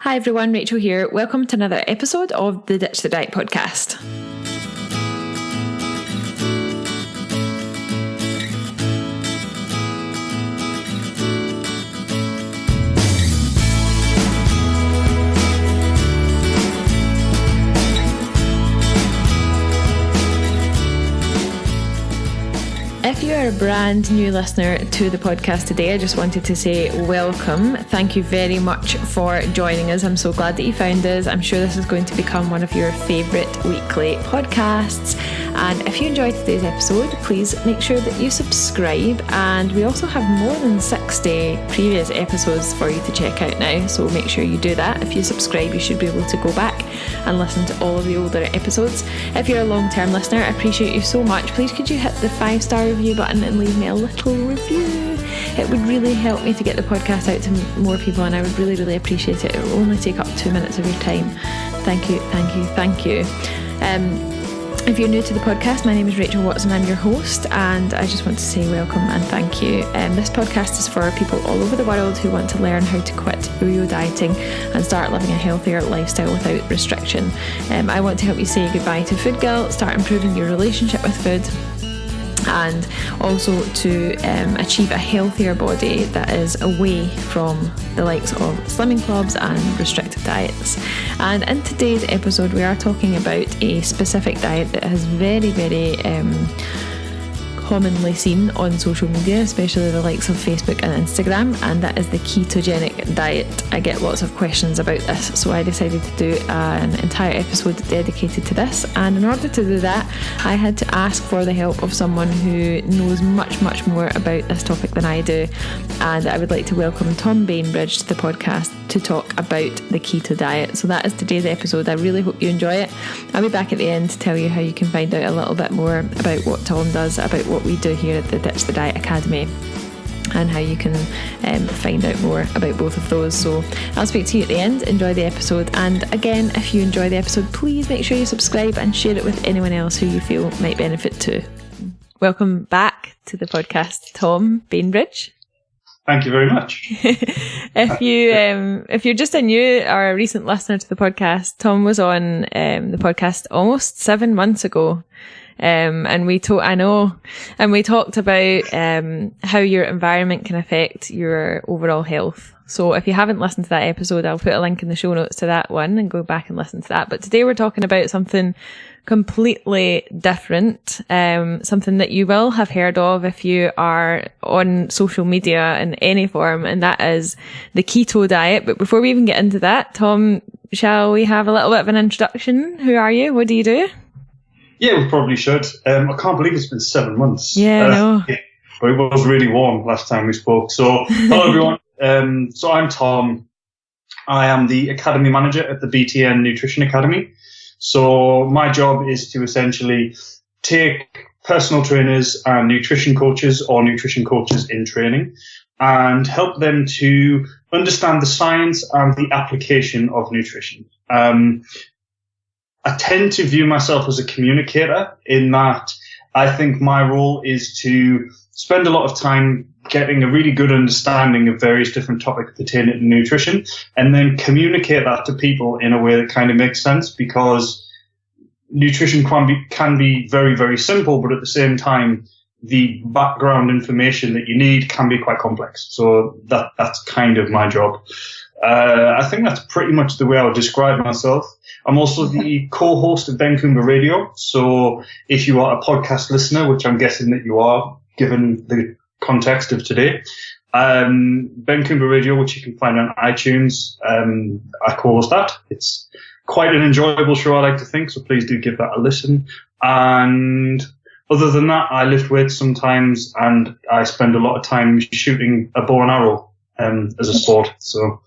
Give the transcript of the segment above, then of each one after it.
Hi everyone, Rachael here. Welcome to another episode of the Ditch the Diet podcast. If you are a brand new listener to the podcast today, I just wanted to say welcome. Thank you very much for joining us. I'm so glad that you found us. I'm sure this is going to become one of your favourite weekly podcasts. And if you enjoyed today's episode, please make sure that you subscribe. And we also have more than 60 previous episodes for you to check out now. So make sure you do that. If you subscribe, you should be able to go back and listen to all of the older episodes. If you're a long-term listener, I appreciate you so much. Please could you hit the 5-star review button and leave me a little review. It would really help me to get the podcast out to more people, and I would really appreciate it. It will only take up 2 minutes of your time. Thank you. If you're new to the podcast, my name is Rachael Watson. I'm your host, and I just want to say welcome and thank you. This podcast is for people all over the world who want to learn how to quit yo-yo dieting and start living a healthier lifestyle without restriction. I want to help you say goodbye to food guilt, start improving your relationship with food, and also to achieve a healthier body that is away from the likes of slimming clubs and restrictive diets. And in today's episode, we are talking about a specific diet that has very commonly seen on social media, especially the likes of Facebook and Instagram, and that is the ketogenic diet. I get lots of questions about this, so I decided to do an entire episode dedicated to this. And in order to do that, I had to ask for the help of someone who knows much more about this topic than I do. And I would like to welcome Tom Bainbridge to the podcast to talk about the keto diet. So that is today's episode. I really hope you enjoy it. I'll be back at the end to tell you how you can find out a little bit more about what Tom does, about what we do here at the Ditch the Diet Academy, and how you can find out more about both of those. So I'll speak to you at the end. Enjoy the episode, and again, if you enjoy the episode, please make sure you subscribe and share it with anyone else who you feel might benefit too. Welcome back to the podcast, Tom Bainbridge. Thank you very much. If you're just a new or a recent listener to the podcast, Tom was on the podcast almost 7 months ago. And we talked about how your environment can affect your overall health. So if you haven't listened to that episode, I'll put a link in the show notes to that one and go back and listen to that. But today we're talking about something completely different, something that you will have heard of if you are on social media in any form, and that is the keto diet. But before we even get into that, Tom, shall we have a little bit of an introduction? Who are you? What do you do? Yeah, we probably should. I can't believe it's been 7 months. Yeah, I know. But it was really warm last time we spoke. So, hello everyone. So I'm Tom. I am the Academy Manager at the BTN Nutrition Academy. So my job is to essentially take personal trainers and nutrition coaches or nutrition coaches in training and help them to understand the science and the application of nutrition. I tend to view myself as a communicator in that I think my role is to spend a lot of time getting a really good understanding of various different topics pertaining to nutrition and then communicate that to people in a way that kind of makes sense, because nutrition can be very simple, but at the same time, the background information that you need can be quite complex. So that's kind of my job. I think that's pretty much the way I would describe myself. I'm also the co-host of Ben Coomber Radio. So if you are a podcast listener, which I'm guessing that you are, given the context of today, Ben Coomber Radio, which you can find on iTunes, I co-host that. It's quite an enjoyable show, I like to think, so please do give that a listen. And other than that, I lift weights sometimes, and I spend a lot of time shooting a bow and arrow as a sport. So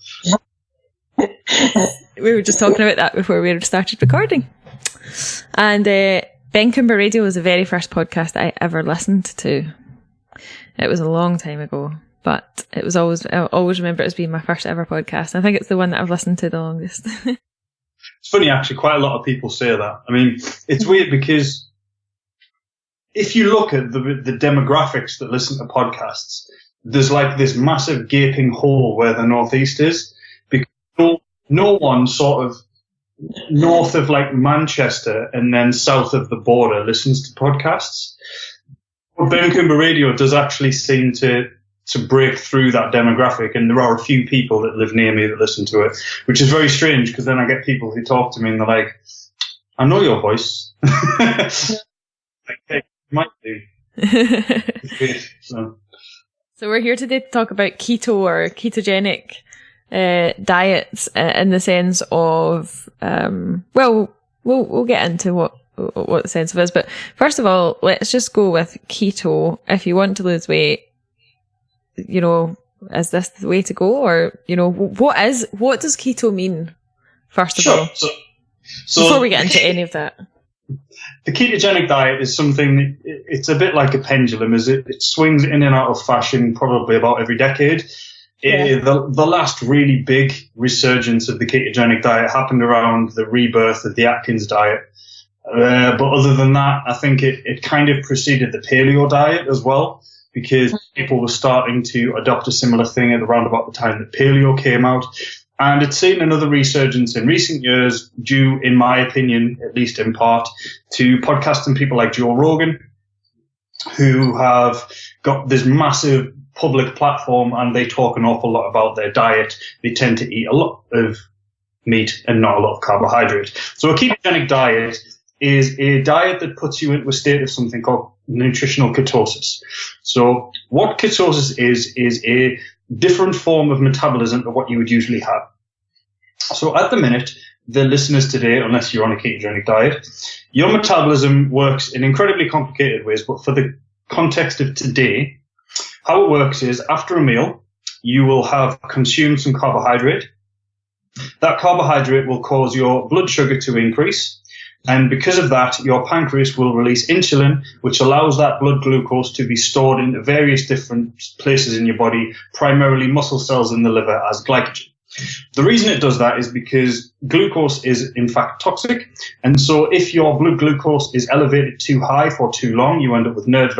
we were just talking about that before we started recording. And Ben Coomber Radio was the very first podcast I ever listened to. It was a long time ago, but it was I always remember it as being my first ever podcast. I think it's the one that I've listened to the longest. It's funny, actually, quite a lot of people say that. I mean, it's weird because if you look at the demographics that listen to podcasts, there's like this massive gaping hole where the Northeast is, because no one sort of north of like Manchester and then south of the border listens to podcasts. But Ben Coomber Radio does actually seem to break through that demographic, and there are a few people that live near me that listen to it, which is very strange because then I get people who talk to me and they're like, I know your voice. Like, hey, you might do. So we're here today to talk about keto or ketogenic diets in the sense of, we'll get into what the sense of it is, but first of all, let's just go with keto. If you want to lose weight, you know, is this the way to go, or, you know, what does keto mean, first of all? So before we get into any of that. The ketogenic diet is something, it's a bit like a pendulum, as it swings in and out of fashion probably about every decade. Yeah. The last really big resurgence of the ketogenic diet happened around the rebirth of the Atkins diet. But other than that, I think it kind of preceded the paleo diet as well, because people were starting to adopt a similar thing at around about the time that paleo came out. And it's seen another resurgence in recent years due, in my opinion, at least in part, to podcasting people like Joe Rogan, who have got this massive public platform and they talk an awful lot about their diet. They tend to eat a lot of meat and not a lot of carbohydrate. So a ketogenic diet is a diet that puts you into a state of something called nutritional ketosis. So what ketosis is a different form of metabolism to what you would usually have. So at the minute, the listeners today, unless you're on a ketogenic diet, your metabolism works in incredibly complicated ways, but for the context of today, how it works is after a meal, you will have consumed some carbohydrate. That carbohydrate will cause your blood sugar to increase. And because of that, your pancreas will release insulin, which allows that blood glucose to be stored in various different places in your body, primarily muscle cells in the liver, as glycogen. The reason it does that is because glucose is in fact toxic. And so if your blood glucose is elevated too high for too long, you end up with nerve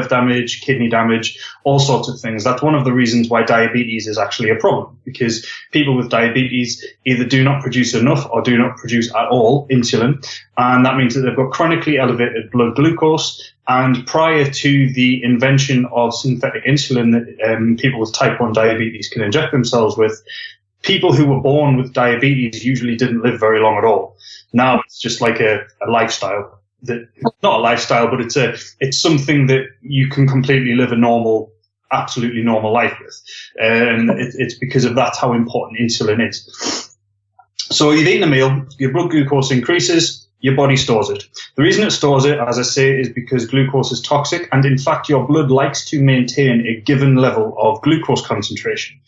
damage, kidney damage, all sorts of things. That's one of the reasons why diabetes is actually a problem, because people with diabetes either do not produce enough or do not produce at all insulin. And that means that they've got chronically elevated blood glucose. And prior to the invention of synthetic insulin that people with type 1 diabetes can inject themselves with, people who were born with diabetes usually didn't live very long at all. Now it's just like a lifestyle. Not a lifestyle, but it's something that you can completely live a absolutely normal life with. And it's because of that's how important insulin is. So you've eaten a meal, your blood glucose increases, your body stores it. The reason it stores it, as I say, is because glucose is toxic, and in fact your blood likes to maintain a given level of glucose concentration.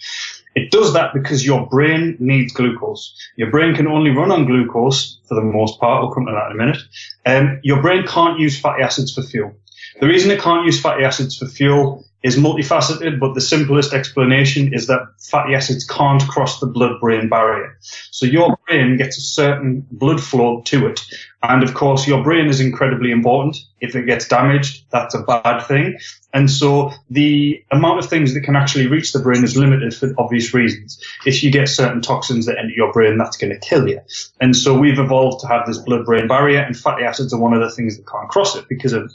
It does that because your brain needs glucose. Your brain can only run on glucose for the most part. We'll come to that in a minute. Your brain can't use fatty acids for fuel. The reason it can't use fatty acids for fuel is multifaceted, but the simplest explanation is that fatty acids can't cross the blood-brain barrier. So your brain gets a certain blood flow to it. And of course, your brain is incredibly important. If it gets damaged, that's a bad thing. And so the amount of things that can actually reach the brain is limited for obvious reasons. If you get certain toxins that enter your brain, that's going to kill you. And so we've evolved to have this blood-brain barrier, and fatty acids are one of the things that can't cross it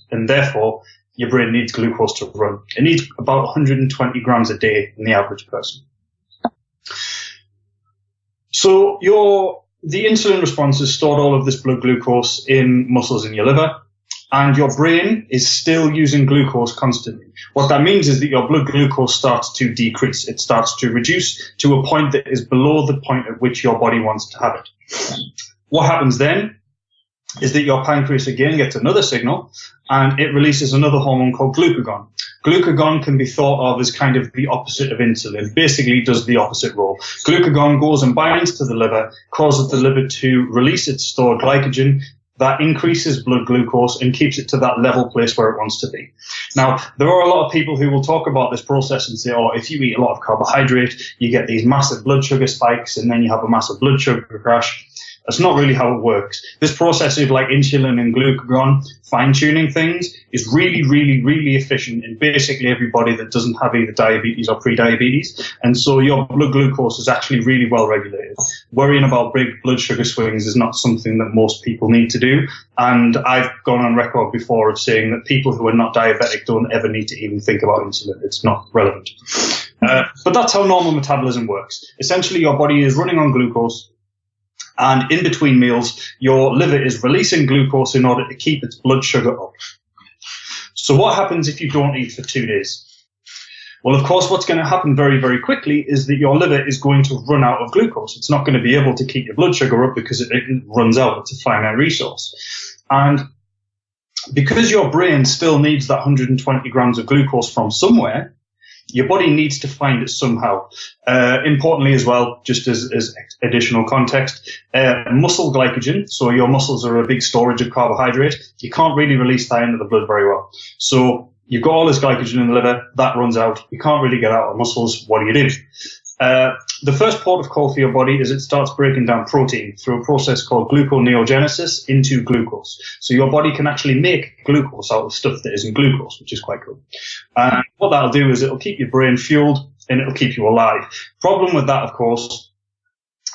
and therefore your brain needs glucose to run. It needs about 120 grams a day in the average person. So the insulin response has stored all of this blood glucose in muscles in your liver, and your brain is still using glucose constantly. What that means is that your blood glucose starts to decrease. It starts to reduce to a point that is below the point at which your body wants to have it. What happens then is that your pancreas again gets another signal, and it releases another hormone called glucagon. Glucagon can be thought of as kind of the opposite of insulin. Basically does the opposite role. Glucagon goes and binds to the liver, causes the liver to release its stored glycogen. That increases blood glucose and keeps it to that level place where it wants to be. Now, there are a lot of people who will talk about this process and say, oh, if you eat a lot of carbohydrate, you get these massive blood sugar spikes and then you have a massive blood sugar crash. That's not really how it works. This process of like insulin and glucagon, fine-tuning things, is really, really, really efficient in basically everybody that doesn't have either diabetes or pre-diabetes. And so your blood glucose is actually really well regulated. Worrying about big blood sugar swings is not something that most people need to do. And I've gone on record before of saying that people who are not diabetic don't ever need to even think about insulin. It's not relevant. But that's how normal metabolism works. Essentially, your body is running on glucose, and in between meals, your liver is releasing glucose in order to keep its blood sugar up. So what happens if you don't eat for 2 days? Well, of course, what's going to happen very, very quickly is that your liver is going to run out of glucose. It's not going to be able to keep your blood sugar up because it runs out. It's a finite resource. And because your brain still needs that 120 grams of glucose from somewhere, your body needs to find it somehow. Importantly as well, just as additional context, muscle glycogen, so your muscles are a big storage of carbohydrate, you can't really release that into the blood very well. So you've got all this glycogen in the liver, that runs out, you can't really get out of muscles, what do? The first port of call for your body is it starts breaking down protein through a process called gluconeogenesis into glucose. So your body can actually make glucose out of stuff that isn't glucose, which is quite cool. What that'll do is it'll keep your brain fueled and it'll keep you alive. Problem with that, of course,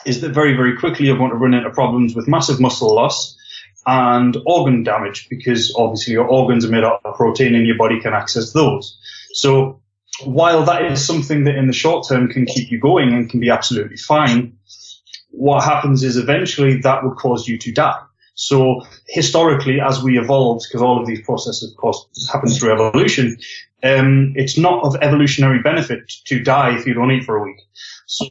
is that very, very quickly you're going to run into problems with massive muscle loss and organ damage, because obviously your organs are made out of protein and your body can access those. So while that is something that in the short term can keep you going and can be absolutely fine, what happens is eventually that would cause you to die. So historically, as we evolved, because all of these processes, of course, happen through evolution, it's not of evolutionary benefit to die if you don't eat for a week. So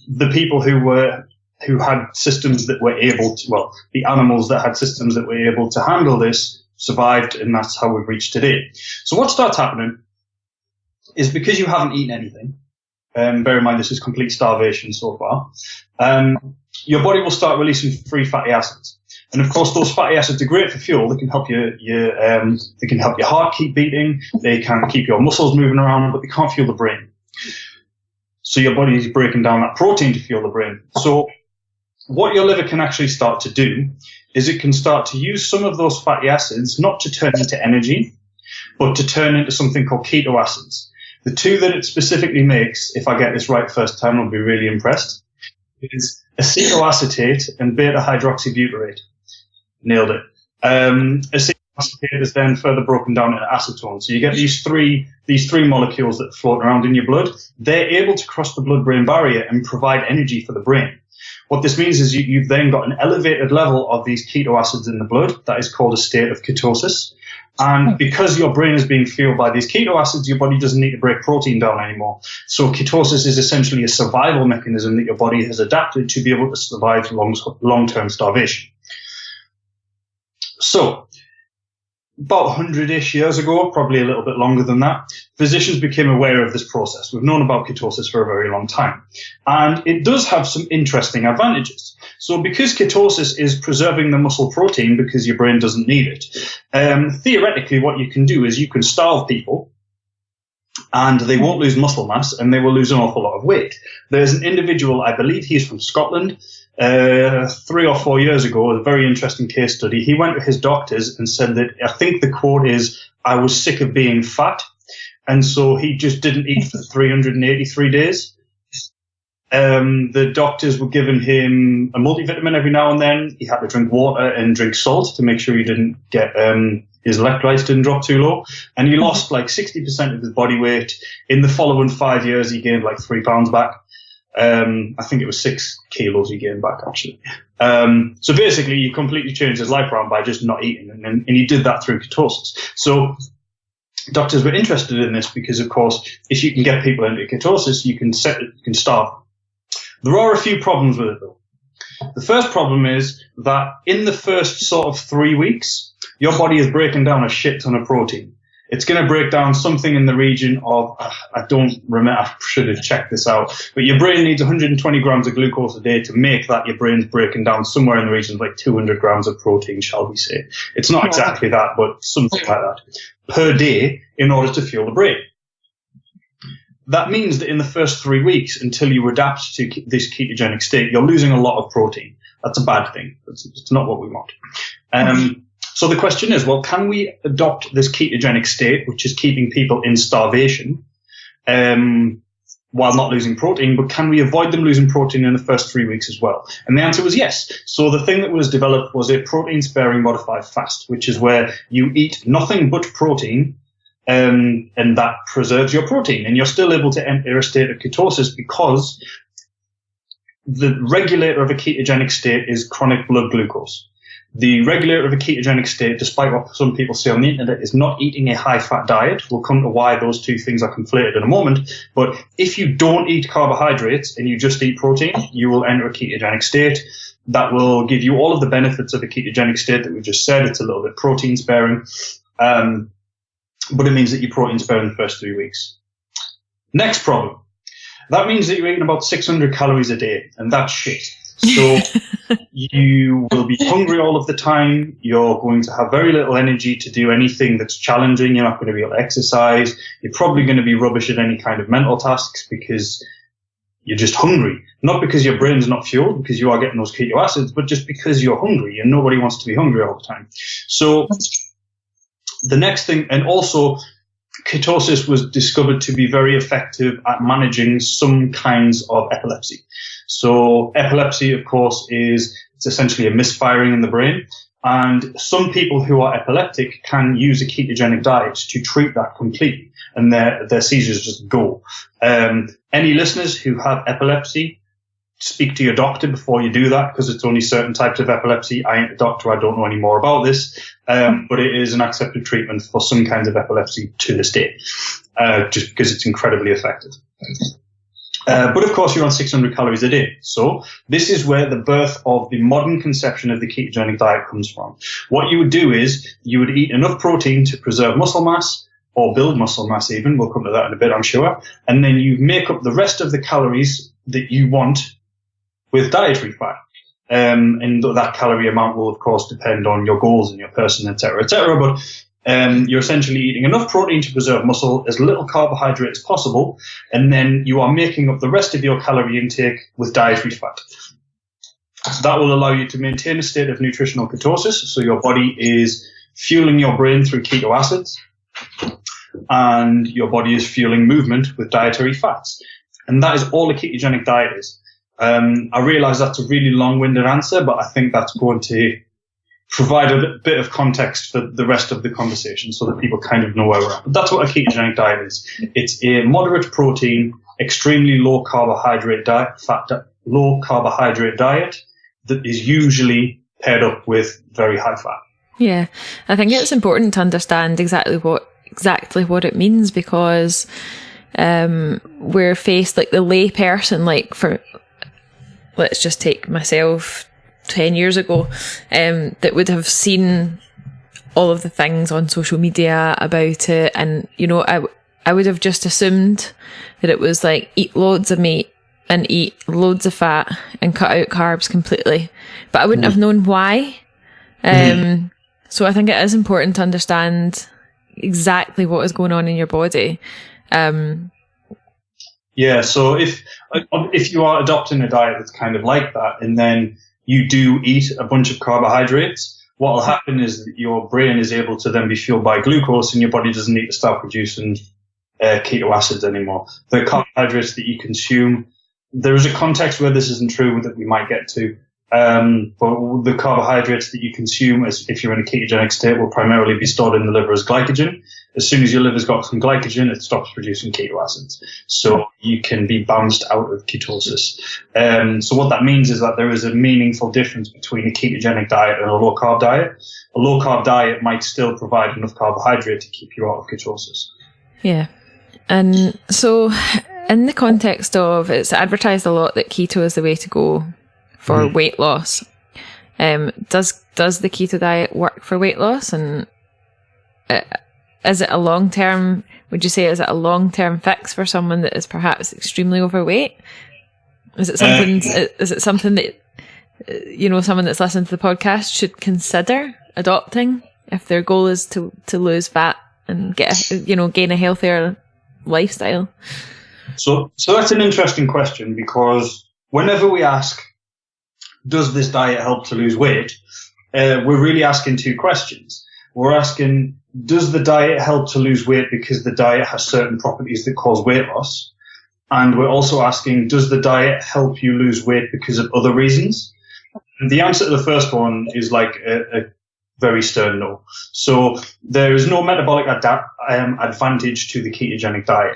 the people who had systems that were able to, well, the animals that had systems that were able to handle this survived, and that's how we've reached today. So what starts happening is, because you haven't eaten anything, bear in mind this is complete starvation so far, your body will start releasing free fatty acids. And of course, those fatty acids are great for fuel. They can help they can help your heart keep beating. They can keep your muscles moving around, but they can't fuel the brain. So your body is breaking down that protein to fuel the brain. So what your liver can actually start to do is it can start to use some of those fatty acids not to turn into energy, but to turn into something called keto acids. The two that it specifically makes, if I get this right first time, I'll be really impressed, is acetoacetate and beta-hydroxybutyrate. Nailed it. Acetoacetate is then further broken down into acetone. So you get these three molecules that float around in your blood. They're able to cross the blood-brain barrier and provide energy for the brain. What this means is you've then got an elevated level of these keto acids in the blood. That is called a state of ketosis. And because your brain is being fueled by these keto acids, your body doesn't need to break protein down anymore. So ketosis is essentially a survival mechanism that your body has adapted to be able to survive long-term starvation. So about 100-ish years ago, probably a little bit longer than that, physicians became aware of this process. We've known about ketosis for a very long time. And it does have some interesting advantages. So because ketosis is preserving the muscle protein because your brain doesn't need it, theoretically what you can do is you can starve people and they won't lose muscle mass and they will lose an awful lot of weight. There's an individual, I believe he's from Scotland, 3 or 4 years ago, a very interesting case study. He went to his doctors and said that, I think the quote is, "I was sick of being fat." And so he just didn't eat for 383 days. The doctors were giving him a multivitamin every now and then. He had to drink water and drink salt to make sure he didn't get, his electrolytes didn't drop too low. And he lost like 60% of his body weight. In the following 5 years, he gained like 3 pounds back. I think it was 6 kilos he gained back, actually. So basically, he completely changed his life around by just not eating. And he did that through ketosis. So doctors were interested in this because, of course, if you can get people into ketosis, you can starve. There are a few problems with it, though. The first problem is that in the first sort of 3 weeks, your body is breaking down a shit ton of protein. It's going to break down something in the region of, I don't remember, I should have checked this out, but your brain needs 120 grams of glucose a day to make that. Your brain's breaking down somewhere in the region of like 200 grams of protein, shall we say. It's not exactly that, but something like that per day in order to fuel the brain. That means that in the first 3 weeks, until you adapt to this ketogenic state, you're losing a lot of protein. That's a bad thing. It's not what we want. So the question is, well, can we adopt this ketogenic state, which is keeping people in starvation, while not losing protein, but can we avoid them losing protein in the first 3 weeks as well? And the answer was yes. So the thing that was developed was a protein-sparing modified fast, which is where you eat nothing but protein, and that preserves your protein. And you're still able to enter a state of ketosis because the regulator of a ketogenic state is chronic blood glucose. The regulator of a ketogenic state, despite what some people say on the internet, is not eating a high-fat diet. We'll come to why those two things are conflated in a moment. But if you don't eat carbohydrates and you just eat protein, you will enter a ketogenic state. That will give you all of the benefits of a ketogenic state that we just said. It's a little bit protein-sparing, but it means that you're protein-sparing the first 3 weeks. Next problem. That means that you're eating about 600 calories a day, and that's shit. So you will be hungry all of the time. You're going to have very little energy to do anything that's challenging. You're not going to be able to exercise. You're probably going to be rubbish at any kind of mental tasks because you're just hungry. Not because your brain's not fueled, because you are getting those keto acids, but just because you're hungry, and nobody wants to be hungry all the time. So the next thing, and also ketosis was discovered to be very effective at managing some kinds of epilepsy. So epilepsy, of course, it's essentially a misfiring in the brain. And some people who are epileptic can use a ketogenic diet to treat that completely, and their seizures just go. Any listeners who have epilepsy, speak to your doctor before you do that, because it's only certain types of epilepsy. I ain't a doctor. I don't know any more about this. But it is an accepted treatment for some kinds of epilepsy to this day, just because it's incredibly effective. But of course, you're on 600 calories a day. So this is where the birth of the modern conception of the ketogenic diet comes from. What you would do is you would eat enough protein to preserve muscle mass, or build muscle mass even. We'll come to that in a bit, I'm sure. And then you make up the rest of the calories that you want with dietary fat. And that calorie amount will, of course, depend on your goals and your person, et cetera, but you're essentially eating enough protein to preserve muscle, as little carbohydrate as possible, and then you are making up the rest of your calorie intake with dietary fat. That will allow you to maintain a state of nutritional ketosis, so your body is fueling your brain through keto acids, and your body is fueling movement with dietary fats. And that is all a ketogenic diet is. I realize that's a really long-winded answer, but I think that's going to provide a bit of context for the rest of the conversation so that people kind of know where we're at. But that's what a ketogenic diet is. It's a moderate protein, extremely low carbohydrate diet, low carbohydrate diet that is usually paired up with very high fat. Yeah, I think it's important to understand exactly what it means, because we're faced, like the lay person, like for, let's just take myself 10 years ago, that would have seen all of the things on social media about it, and I would have just assumed that it was like eat loads of meat and eat loads of fat and cut out carbs completely, but I wouldn't have known why. So I think it is important to understand exactly what is going on in your body. Yeah, so if you are adopting a diet that's kind of like that, and then you do eat a bunch of carbohydrates, what will happen is that your brain is able to then be fueled by glucose, and your body doesn't need to start producing keto acids anymore. The carbohydrates that you consume, there is a context where this isn't true that we might get to, but the carbohydrates that you consume, if you're in a ketogenic state, will primarily be stored in the liver as glycogen. As soon as your liver's got some glycogen, it stops producing keto acids. So you can be bounced out of ketosis. So what that means is that there is a meaningful difference between a ketogenic diet and a low-carb diet. A low-carb diet might still provide enough carbohydrate to keep you out of ketosis. Yeah. And so in the context of, it's advertised a lot that keto is the way to go for weight loss. Does the keto diet work for weight loss? And is it a long-term, would you say, is it a long-term fix for someone that is perhaps extremely overweight? Is it something that, someone that's listening to the podcast should consider adopting if their goal is to lose fat and gain a healthier lifestyle? So that's an interesting question, because whenever we ask does this diet help to lose weight? We're really asking two questions. We're asking, does the diet help to lose weight because the diet has certain properties that cause weight loss? And we're also asking, does the diet help you lose weight because of other reasons? And the answer to the first one is like a very stern no. So there is no metabolic advantage to the ketogenic diet.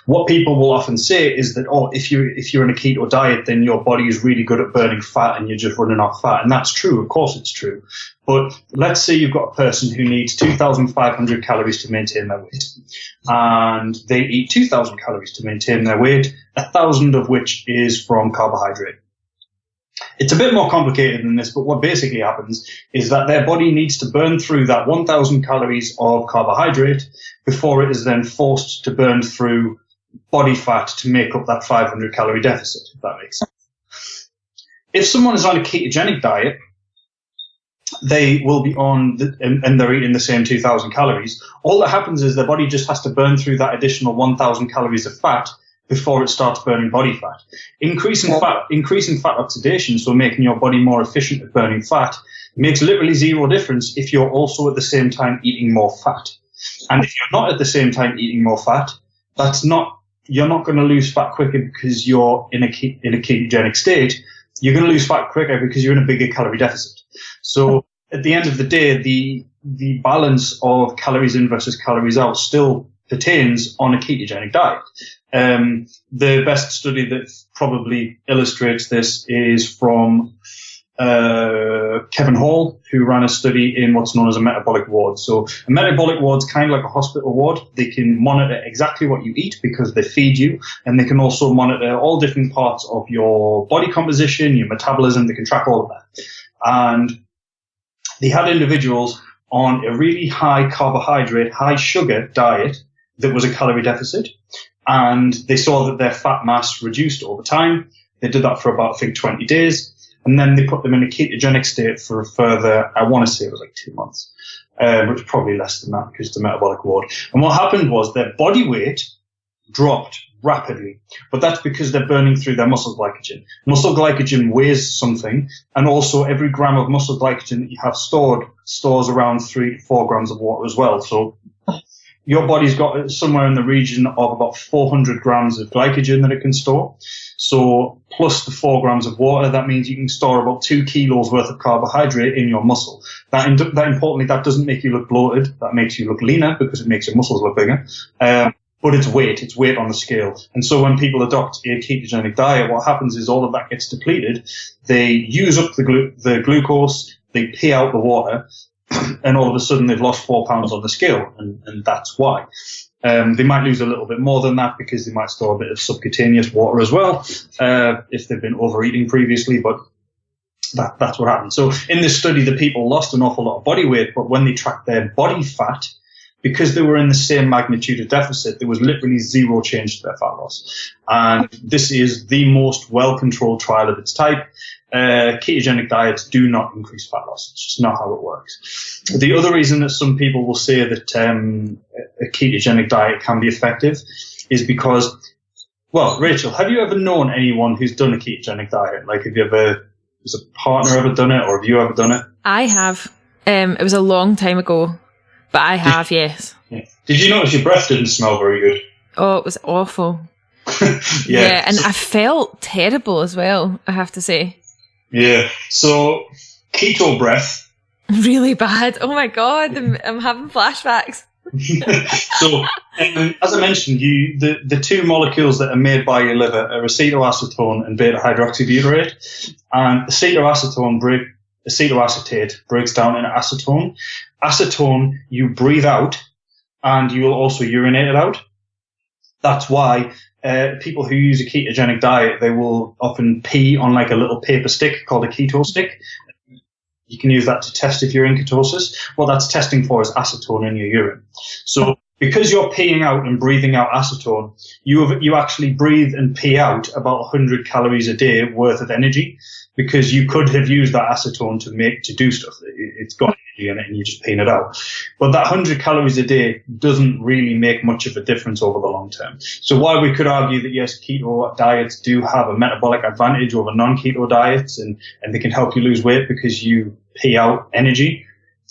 What people will often say is that, if you're in a keto diet, then your body is really good at burning fat and you're just running off fat. And that's true. Of course it's true. But let's say you've got a person who needs 2,500 calories to maintain their weight. And they eat 2,000 calories to maintain their weight, 1,000 of which is from carbohydrate. It's a bit more complicated than this, but what basically happens is that their body needs to burn through that 1,000 calories of carbohydrate before it is then forced to burn through body fat to make up that 500 calorie deficit, if that makes sense. If someone is on a ketogenic diet, they will be on, and they're eating the same 2,000 calories. All that happens is their body just has to burn through that additional 1,000 calories of fat before it starts burning body fat. Increasing fat oxidation, so making your body more efficient at burning fat, makes literally zero difference if you're also at the same time eating more fat. And if you're not at the same time eating more fat, you're not going to lose fat quicker because you're in a ketogenic state. You're going to lose fat quicker because you're in a bigger calorie deficit. So at the end of the day, the balance of calories in versus calories out still pertains on a ketogenic diet. The best study that probably illustrates this is from Kevin Hall, who ran a study in what's known as a metabolic ward. So a metabolic ward is kind of like a hospital ward. They can monitor exactly what you eat because they feed you, and they can also monitor all different parts of your body composition, your metabolism. They can track all of that. And they had individuals on a really high carbohydrate, high sugar diet that was a calorie deficit. And they saw that their fat mass reduced over time. They did that for about, I think, 20 days. And then they put them in a ketogenic state for a further, I want to say it was like 2 months, which probably less than that because it's a metabolic ward. And what happened was their body weight dropped rapidly. But that's because they're burning through their muscle glycogen. Muscle glycogen weighs something. And also every gram of muscle glycogen that you have stored stores around 3 to 4 grams of water as well. So your body's got somewhere in the region of about 400 grams of glycogen that it can store. So plus the 4 grams of water, that means you can store about 2 kilos worth of carbohydrate in your muscle. That importantly, that doesn't make you look bloated. That makes you look leaner because it makes your muscles look bigger. But it's weight on the scale. And so when people adopt a ketogenic diet, what happens is all of that gets depleted. They use up the glucose, they pee out the water, and all of a sudden they've lost 4 pounds on the scale, and that's why. They might lose a little bit more than that because they might store a bit of subcutaneous water as well, if they've been overeating previously, but that's what happened. So in this study, the people lost an awful lot of body weight, but when they tracked their body fat, because they were in the same magnitude of deficit, there was literally zero change to their fat loss. And this is the most well-controlled trial of its type. Ketogenic diets do not increase fat loss. It's just not how it works. The other reason that some people will say that a ketogenic diet can be effective is because, well, Rachel, have you ever known anyone who's done a ketogenic diet? Like, has a partner ever done it, or have you ever done it? I have. It was a long time ago, but I have, yes. Yeah. Did you notice your breath didn't smell very good? Oh, it was awful. Yeah, and I felt terrible as well, I have to say. Yeah, so keto breath. Really bad. Oh my God, I'm having flashbacks. So, as I mentioned, the 2 molecules that are made by your liver are acetoacetone and beta-hydroxybutyrate. And acetoacetate breaks down into acetone. Acetone you breathe out, and you will also urinate it out. That's why people who use a ketogenic diet, they will often pee on like a little paper stick called a keto stick. You can use that to test if you're in ketosis. What that's testing for is acetone in your urine. So because you're peeing out and breathing out acetone, you actually breathe and pee out about 100 calories a day worth of energy, because you could have used that acetone to do stuff. It's got energy in it and you're just peeing it out. But that 100 calories a day doesn't really make much of a difference over the long term. So while we could argue that, yes, keto diets do have a metabolic advantage over non-keto diets, and they can help you lose weight because you pee out energy,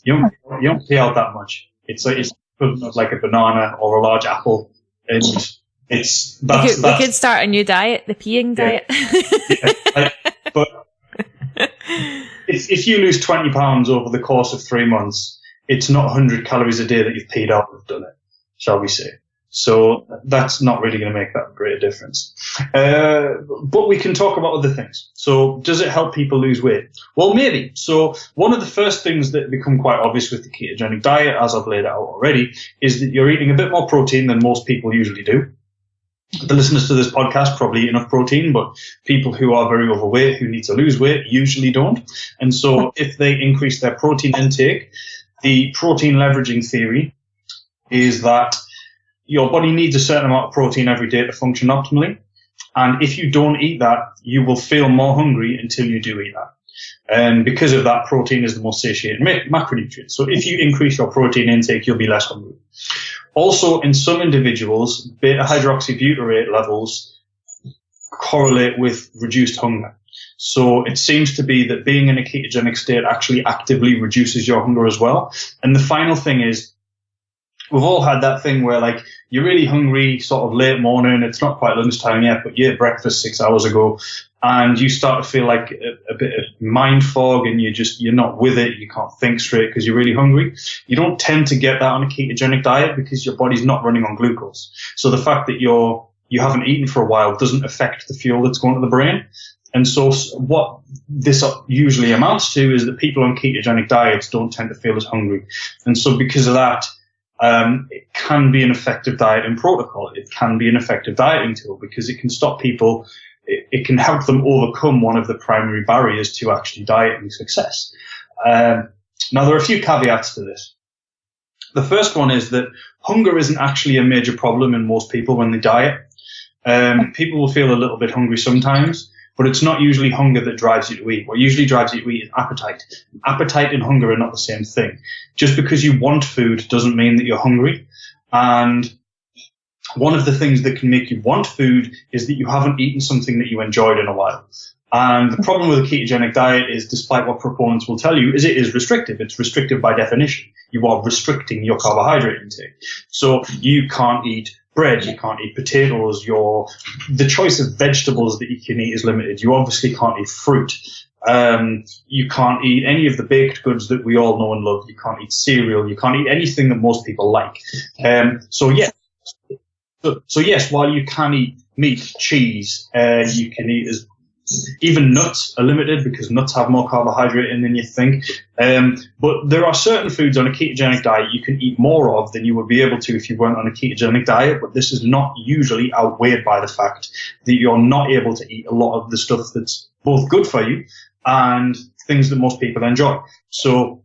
you don't pee out that much. It's like a banana or a large apple, and we could start a new diet, the peeing diet. But if you lose 20 pounds over the course of 3 months, it's not 100 calories a day that you've peed out and done it, shall we say. So that's not really going to make that great a difference. But we can talk about other things. So does it help people lose weight? Well, maybe. So one of the first things that become quite obvious with the ketogenic diet, as I've laid out already, is that you're eating a bit more protein than most people usually do. The listeners to this podcast probably eat enough protein, but people who are very overweight, who need to lose weight, usually don't. And so if they increase their protein intake, the protein leveraging theory is that your body needs a certain amount of protein every day to function optimally. And if you don't eat that, you will feel more hungry until you do eat that. And because of that, protein is the most satiating macronutrient. So if you increase your protein intake, you'll be less hungry. Also, in some individuals, beta-hydroxybutyrate levels correlate with reduced hunger. So it seems to be that being in a ketogenic state actually actively reduces your hunger as well. And the final thing is, we've all had that thing where, like, you're really hungry, sort of late morning, it's not quite lunchtime yet, but you ate breakfast 6 hours ago, and you start to feel like a bit of mind fog, and you're not with it, you can't think straight because you're really hungry. You don't tend to get that on a ketogenic diet because your body's not running on glucose. So the fact that you haven't eaten for a while doesn't affect the fuel that's going to the brain. And so what this usually amounts to is that people on ketogenic diets don't tend to feel as hungry. And so because of that, it can be an effective diet in protocol. It can be an effective dieting tool because it can stop people, it can help them overcome one of the primary barriers to actually dieting success. Now, there are a few caveats to this. The first one is that hunger isn't actually a major problem in most people when they diet. People will feel a little bit hungry sometimes, but it's not usually hunger that drives you to eat. What usually drives you to eat is appetite. Appetite and hunger are not the same thing. Just because you want food doesn't mean that you're hungry. And one of the things that can make you want food is that you haven't eaten something that you enjoyed in a while. And the problem with a ketogenic diet is, despite what proponents will tell you, is it is restrictive. It's restrictive by definition. You are restricting your carbohydrate intake. So you can't eat bread, you can't eat potatoes, the choice of vegetables that you can eat is limited. You obviously can't eat fruit. You can't eat any of the baked goods that we all know and love. You can't eat cereal. You can't eat anything that most people like. So yes, while you can eat meat, cheese, you can eat even nuts are limited because nuts have more carbohydrate in than you think. But there are certain foods on a ketogenic diet you can eat more of than you would be able to if you weren't on a ketogenic diet. But this is not usually outweighed by the fact that you're not able to eat a lot of the stuff that's both good for you and things that most people enjoy. So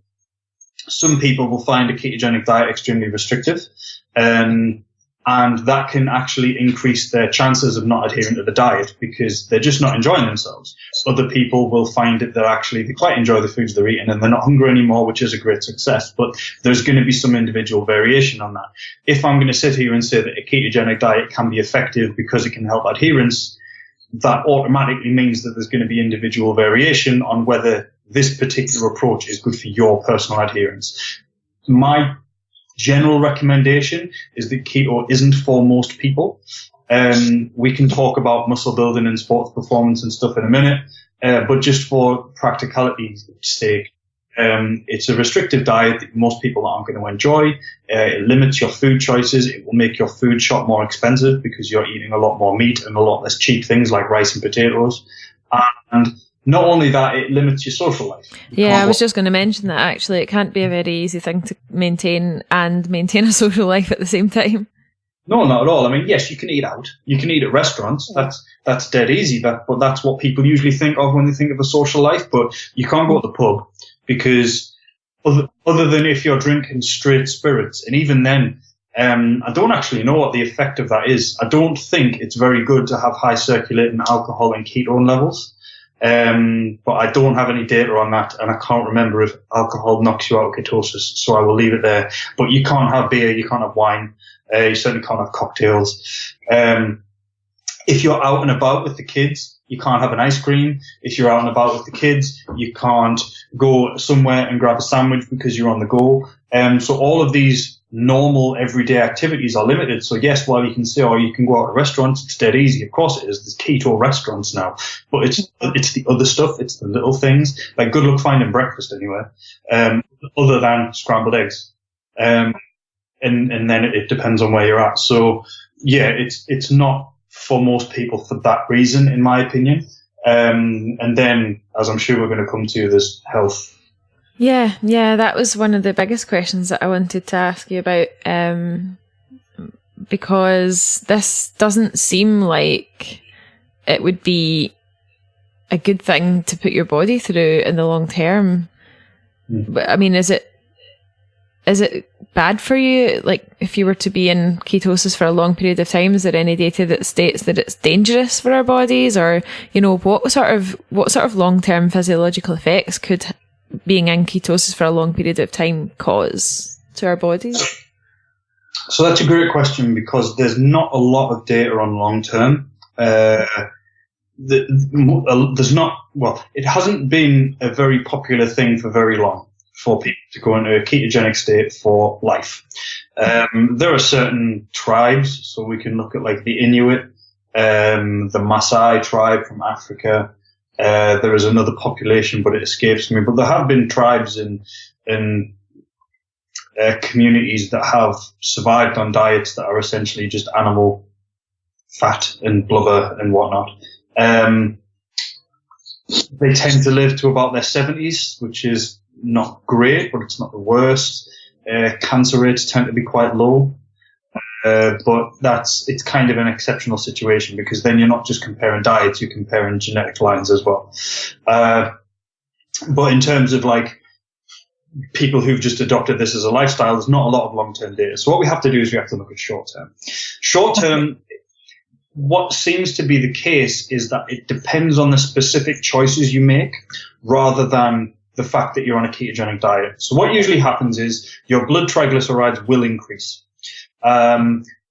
some people will find a ketogenic diet extremely restrictive. And that can actually increase their chances of not adhering to the diet because they're just not enjoying themselves. Other people will find that they quite enjoy the foods they're eating and they're not hungry anymore, which is a great success. But there's going to be some individual variation on that. If I'm going to sit here and say that a ketogenic diet can be effective because it can help adherence, that automatically means that there's going to be individual variation on whether this particular approach is good for your personal adherence. My general recommendation is that keto isn't for most people. We can talk about muscle building and sports performance and stuff in a minute, but just for practicality's sake, it's a restrictive diet that most people aren't going to enjoy. It limits your food choices. It will make your food shop more expensive because you're eating a lot more meat and a lot less cheap things like rice and potatoes. And not only that, it limits your social life. I was just going to mention that actually. It can't be a very easy thing to maintain a social life at the same time. No, not at all. I mean, yes, you can eat out. You can eat at restaurants. That's dead easy. But that's what people usually think of when they think of a social life. But you can't go to the pub because other than if you're drinking straight spirits, and even then, I don't actually know what the effect of that is. I don't think it's very good to have high circulating alcohol and ketone levels. But I don't have any data on that, and I can't remember if alcohol knocks you out of ketosis, so I will leave it there. But you can't have beer, you can't have wine, you certainly can't have cocktails. If you're out and about with the kids, you can't have an ice cream. If you're out and about with the kids, you can't go somewhere and grab a sandwich because you're on the go. So all of these normal everyday activities are limited. So yes, while you can say, oh, you can go out to restaurants, it's dead easy. Of course it is. There's keto restaurants now. But it's the other stuff. It's the little things. Like, good luck finding breakfast anywhere, other than scrambled eggs. And then it depends on where you're at. So yeah, it's not for most people for that reason, in my opinion. And then, as I'm sure we're going to come to, there's health. Yeah, that was one of the biggest questions that I wanted to ask you about, because this doesn't seem like it would be a good thing to put your body through in the long term. But I mean, is it bad for you? Like, if you were to be in ketosis for a long period of time, is there any data that states that it's dangerous for our bodies, or, you know, what sort of long-term physiological effects could being in ketosis for a long period of time cause to our bodies? So that's a great question, because there's not a lot of data on long term. There's not, well, it hasn't been a very popular thing for very long for people to go into a ketogenic state for life. There are certain tribes, so we can look at like the Inuit, the Maasai tribe from Africa. There is another population, but it escapes me. But there have been tribes in communities that have survived on diets that are essentially just animal fat and blubber and whatnot. They tend to live to about their 70s, which is not great, but it's not the worst. Cancer rates tend to be quite low. But it's kind of an exceptional situation, because then you're not just comparing diets, you're comparing genetic lines as well. But in terms of like people who've just adopted this as a lifestyle, there's not a lot of long-term data. So what we have to do is we have to look at short-term. Short-term, what seems to be the case is that it depends on the specific choices you make rather than the fact that you're on a ketogenic diet. So what usually happens is your blood triglycerides will increase.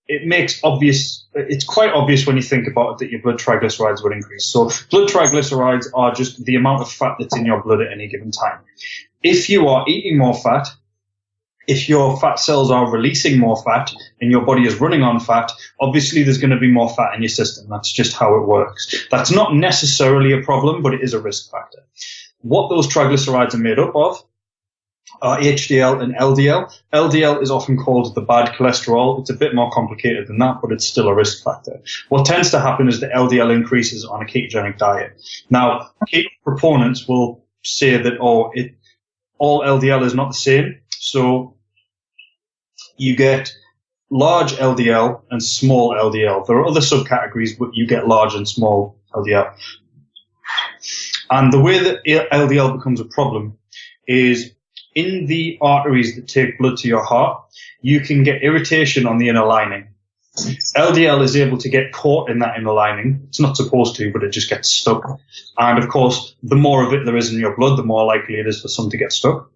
It's quite obvious when you think about it that your blood triglycerides will increase. So blood triglycerides are just the amount of fat that's in your blood at any given time. If you are eating more fat, if your fat cells are releasing more fat and your body is running on fat, obviously there's going to be more fat in your system. That's just how it works. That's not necessarily a problem, but it is a risk factor. What those triglycerides are made up of are HDL and LDL. LDL is often called the bad cholesterol. It's a bit more complicated than that, but it's still a risk factor. What tends to happen is the LDL increases on a ketogenic diet. Now, keto proponents will say that, all LDL is not the same. So you get large LDL and small LDL. There are other subcategories, but you get large and small LDL. And the way that LDL becomes a problem is in the arteries that take blood to your heart, you can get irritation on the inner lining. LDL is able to get caught in that inner lining. It's not supposed to, but it just gets stuck. And of course, the more of it there is in your blood, the more likely it is for some to get stuck.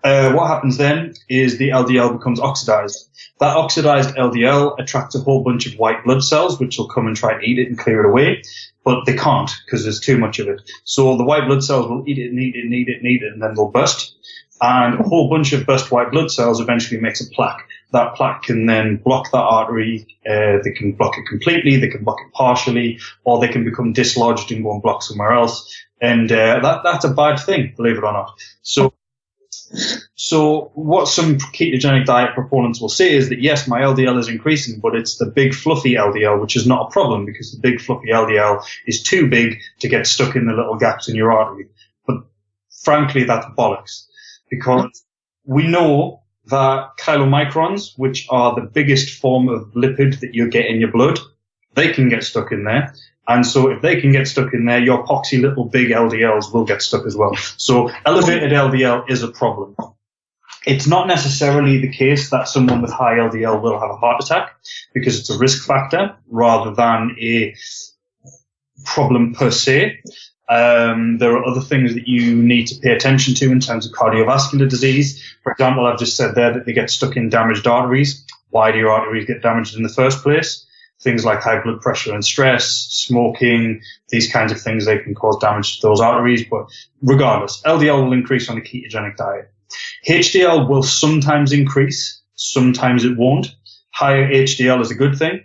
What happens then is the LDL becomes oxidized. That oxidized LDL attracts a whole bunch of white blood cells, which will come and try and eat it and clear it away. But they can't, because there's too much of it. So the white blood cells will eat it, and then they'll burst. And a whole bunch of burst white blood cells eventually makes a plaque. That plaque can then block that artery. They can block it completely, they can block it partially, or they can become dislodged and go and block somewhere else. And that's a bad thing, believe it or not. So what some ketogenic diet proponents will say is that, yes, my LDL is increasing, but it's the big fluffy LDL, which is not a problem, because the big fluffy LDL is too big to get stuck in the little gaps in your artery. But frankly, that's bollocks, because we know that chylomicrons, which are the biggest form of lipid that you get in your blood, they can get stuck in there. And so if they can get stuck in there, your poxy little big LDLs will get stuck as well. So elevated LDL is a problem. It's not necessarily the case that someone with high LDL will have a heart attack, because it's a risk factor rather than a problem per se. There are other things that you need to pay attention to in terms of cardiovascular disease. For example, I've just said there that they get stuck in damaged arteries. Why do your arteries get damaged in the first place? Things like high blood pressure and stress, smoking, these kinds of things, they can cause damage to those arteries. But regardless, LDL will increase on a ketogenic diet. HDL will sometimes increase, sometimes it won't. Higher HDL is a good thing.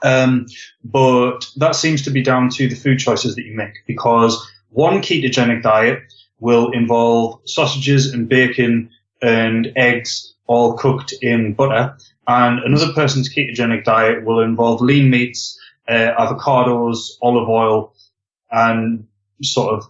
But that seems to be down to the food choices that you make, because one ketogenic diet will involve sausages and bacon and eggs all cooked in butter, and another person's ketogenic diet will involve lean meats, avocados, olive oil, and sort of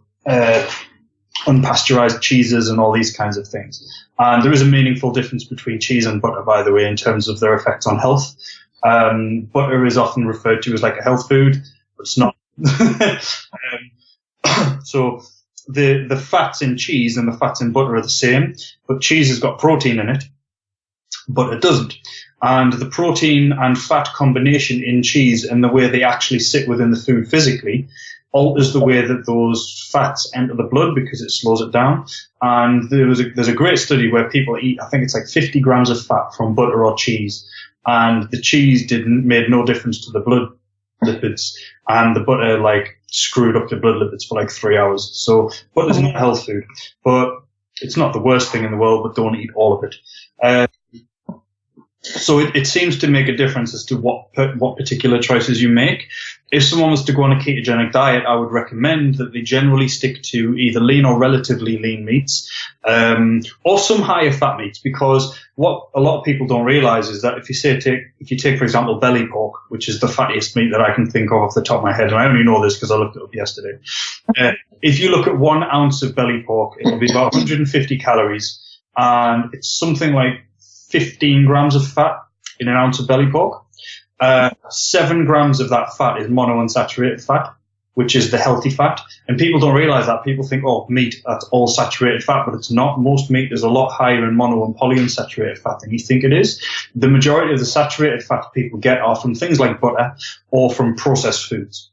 unpasteurized cheeses and all these kinds of things. And there is a meaningful difference between cheese and butter, by the way, in terms of their effects on health. Butter is often referred to as like a health food, but it's not. So the fats in cheese and the fats in butter are the same, but cheese has got protein in it, butter doesn't. And the protein and fat combination in cheese and the way they actually sit within the food physically alters the way that those fats enter the blood, because it slows it down. And there's a great study where people eat, I think it's like 50 grams of fat from butter or cheese, and the cheese made no difference to the blood lipids, and the butter like screwed up the blood lipids for like 3 hours. So butter's not a health food, but it's not the worst thing in the world, but don't eat all of it. So it seems to make a difference as to what particular choices you make. If someone was to go on a ketogenic diet, I would recommend that they generally stick to either lean or relatively lean meats, or some higher fat meats, because what a lot of people don't realize is that if you take, for example, belly pork, which is the fattiest meat that I can think of off the top of my head, and I only know this because I looked it up yesterday. If you look at 1 ounce of belly pork, it'll be about 150 calories, and it's something like 15 grams of fat in an ounce of belly pork. 7 grams of that fat is monounsaturated fat, which is the healthy fat. And people don't realize that. People think, oh, meat, that's all saturated fat, but it's not. Most meat is a lot higher in mono and polyunsaturated fat than you think it is. The majority of the saturated fat people get are from things like butter or from processed foods.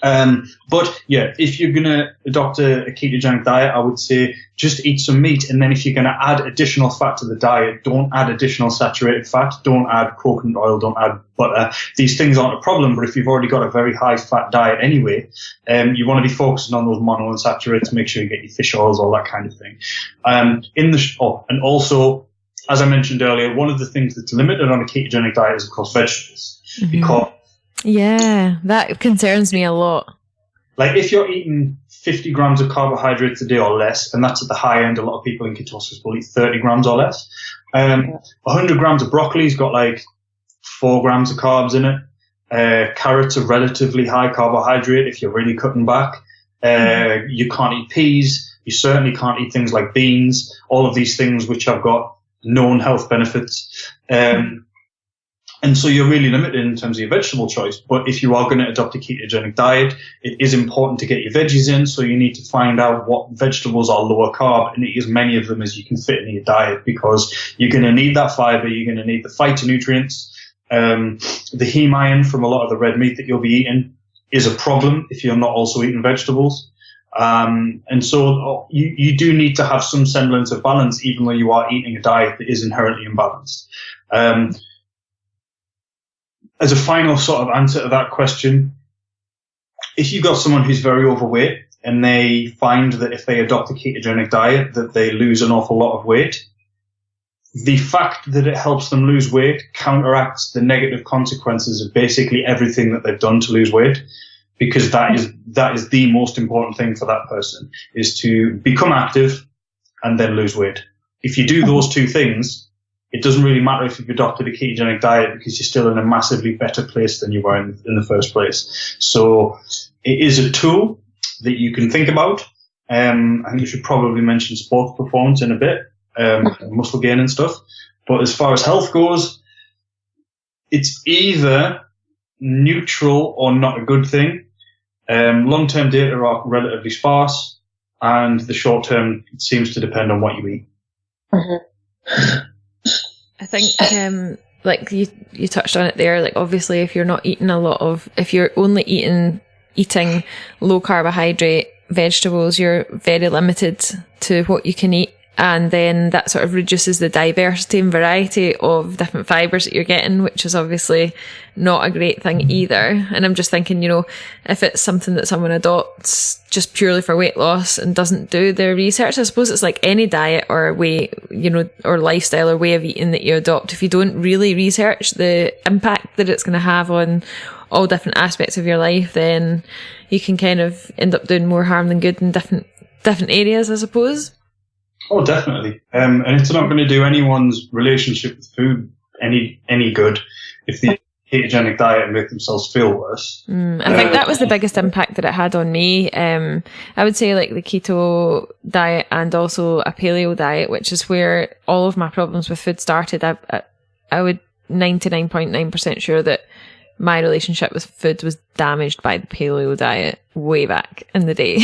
But yeah, if you're going to adopt a ketogenic diet, I would say just eat some meat. And then if you're going to add additional fat to the diet, don't add additional saturated fat. Don't add coconut oil. Don't add butter. These things aren't a problem. But if you've already got a very high fat diet anyway, you want to be focusing on those monounsaturated to make sure you get your fish oils, all that kind of thing. And also, as I mentioned earlier, one of the things that's limited on a ketogenic diet is, of course, vegetables. Mm-hmm. Because yeah, that concerns me a lot. Like if you're eating 50 grams of carbohydrates a day or less, and that's at the high end, a lot of people in ketosis will eat 30 grams or less. 100 grams of broccoli's got like 4 grams of carbs in it. Carrots are relatively high carbohydrate if you're really cutting back. You can't eat peas. You certainly can't eat things like beans. All of these things which have got known health benefits. And so you're really limited in terms of your vegetable choice. But if you are going to adopt a ketogenic diet, it is important to get your veggies in. So you need to find out what vegetables are lower carb and eat as many of them as you can fit in your diet, because you're going to need that fiber. You're going to need the phytonutrients. The heme iron from a lot of the red meat that you'll be eating is a problem if you're not also eating vegetables. And so you do need to have some semblance of balance, even though you are eating a diet that is inherently imbalanced. As a final sort of answer to that question, if you've got someone who's very overweight and they find that if they adopt a ketogenic diet that they lose an awful lot of weight, the fact that it helps them lose weight counteracts the negative consequences of basically everything that they've done to lose weight, because that is the most important thing for that person, is to become active and then lose weight. If you do those two things, it doesn't really matter if you've adopted a ketogenic diet, because you're still in a massively better place than you were in the first place. So it is a tool that you can think about. I think we should probably mention sports performance in a bit, muscle gain and stuff. But as far as health goes, it's either neutral or not a good thing. Long-term data are relatively sparse, and the short-term seems to depend on what you eat. I think, like you touched on it there, like obviously if you're not eating if you're only eating low carbohydrate vegetables, you're very limited to what you can eat. And then that sort of reduces the diversity and variety of different fibres that you're getting, which is obviously not a great thing either. And I'm just thinking, if it's something that someone adopts just purely for weight loss and doesn't do their research, I suppose it's like any diet or way, or lifestyle or way of eating that you adopt. If you don't really research the impact that it's going to have on all different aspects of your life, then you can kind of end up doing more harm than good in different areas, I suppose. Oh, definitely. And it's not going to do anyone's relationship with food any good if they ketogenic diet and make themselves feel worse. I think that was the biggest impact that it had on me. I would say like the keto diet and also a paleo diet, which is where all of my problems with food started. I would 99.9% sure that my relationship with food was damaged by the paleo diet way back in the day.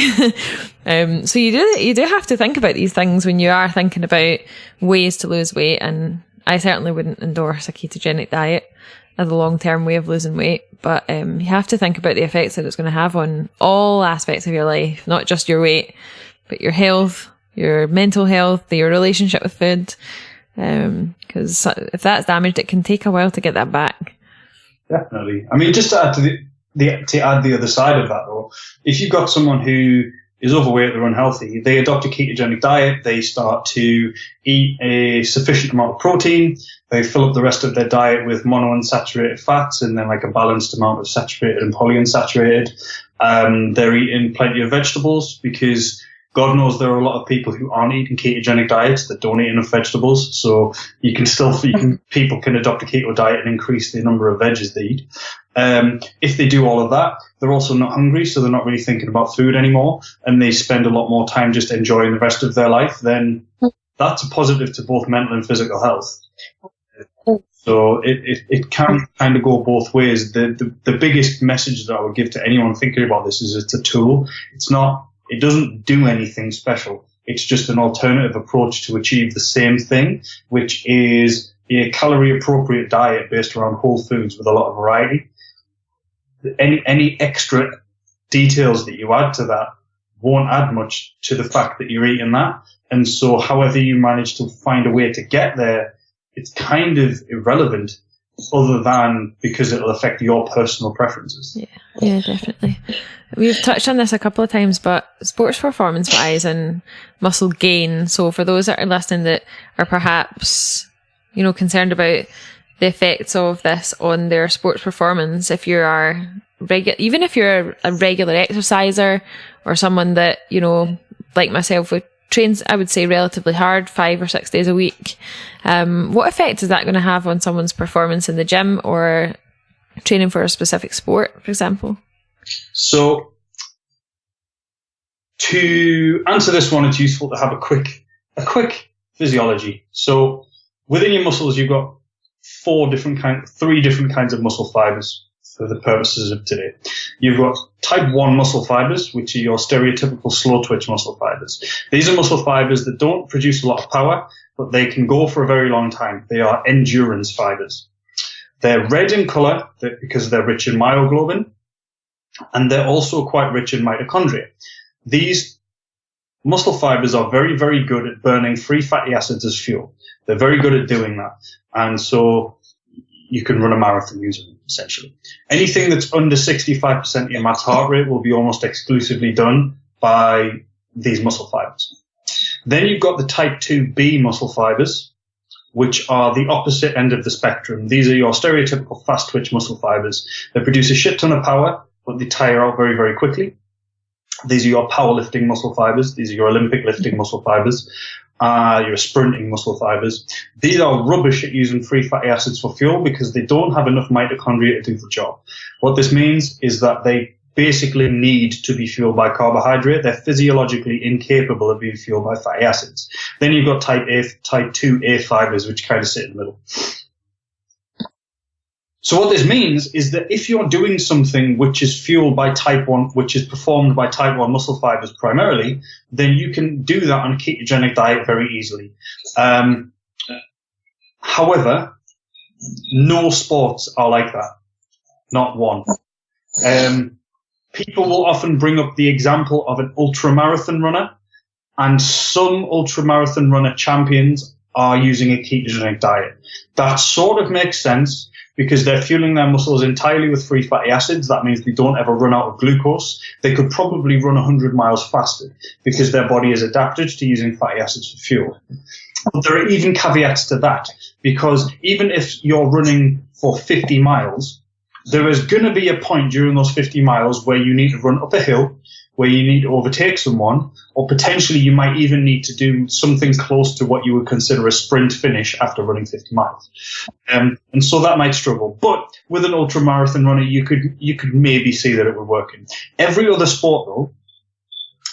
So you do have to think about these things when you are thinking about ways to lose weight. And I certainly wouldn't endorse a ketogenic diet as a long-term way of losing weight. But you have to think about the effects that it's going to have on all aspects of your life, not just your weight, but your health, your mental health, your relationship with food. Because if that's damaged, it can take a while to get that back. Definitely. I mean, just to add to the other side of that, though, if you've got someone who is overweight, they're unhealthy, they adopt a ketogenic diet, they start to eat a sufficient amount of protein, they fill up the rest of their diet with monounsaturated fats and then like a balanced amount of saturated and polyunsaturated. They're eating plenty of vegetables because God knows there are a lot of people who aren't eating ketogenic diets that don't eat enough vegetables. So people can adopt a keto diet and increase the number of veggies they eat. If they do all of that, they're also not hungry, so they're not really thinking about food anymore, and they spend a lot more time just enjoying the rest of their life. Then that's a positive to both mental and physical health. So it can kind of go both ways. The biggest message that I would give to anyone thinking about this is it's a tool. It doesn't do anything special. It's just an alternative approach to achieve the same thing, which is a calorie-appropriate diet based around whole foods with a lot of variety. Any extra details that you add to that won't add much to the fact that you're eating that. And so however you manage to find a way to get there, it's kind of irrelevant other than because it'll affect your personal preferences. Yeah, definitely. We've touched on this a couple of times, but sports performance wise and muscle gain. So for those that are listening that are perhaps, concerned about the effects of this on their sports performance, if you are even if you're a regular exerciser or someone that, like myself, who trains, I would say, relatively hard, 5 or 6 days a week, what effect is that going to have on someone's performance in the gym or training for a specific sport, for example? So to answer this one, it's useful to have a quick physiology. So within your muscles, you've got 3 different kinds of muscle fibers for the purposes of today. You've got type 1 muscle fibers, which are your stereotypical slow twitch muscle fibers. These are muscle fibers that don't produce a lot of power, but they can go for a very long time. They are endurance fibers. They're red in color because they're rich in myoglobin, and they're also quite rich in mitochondria. These muscle fibers are very, very good at burning free fatty acids as fuel. They're very good at doing that. And so you can run a marathon using them, essentially. Anything that's under 65% of your max heart rate will be almost exclusively done by these muscle fibers. Then you've got the type 2B muscle fibers, which are the opposite end of the spectrum. These are your stereotypical fast twitch muscle fibers. They produce a shit ton of power, but they tire out very, very quickly. These are your powerlifting muscle fibers. These are your Olympic lifting muscle fibers. Your sprinting muscle fibers. These are rubbish at using free fatty acids for fuel because they don't have enough mitochondria to do the job. What this means is that they basically need to be fueled by carbohydrate. They're physiologically incapable of being fueled by fatty acids. Then you've got type 2A fibers, which kind of sit in the middle. So what this means is that if you're doing something which is fueled by type 1, which is performed by type 1 muscle fibers primarily, then you can do that on a ketogenic diet very easily. However, no sports are like that. Not one. People will often bring up the example of an ultramarathon runner, and some ultramarathon runner champions are using a ketogenic diet. That sort of makes sense because they're fueling their muscles entirely with free fatty acids. That means they don't ever run out of glucose. They could probably run 100 miles faster because their body is adapted to using fatty acids for fuel. But there are even caveats to that, because even if you're running for 50 miles, there is going to be a point during those 50 miles where you need to run up a hill, where you need to overtake someone, or potentially you might even need to do something close to what you would consider a sprint finish after running 50 miles. And so that might struggle. But with an ultramarathon runner, you could maybe see that it would work in. Every other sport, though,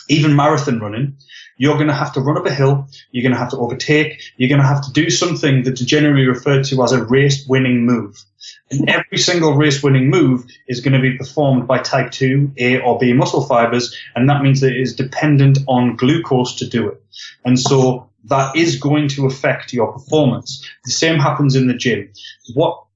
even marathon running, you're going to have to run up a hill, you're going to have to overtake, you're going to have to do something that's generally referred to as a race-winning move. And every single race-winning move is going to be performed by type 2, A or B muscle fibers, and that means that it is dependent on glucose to do it. And so that is going to affect your performance. The same happens in the gym. While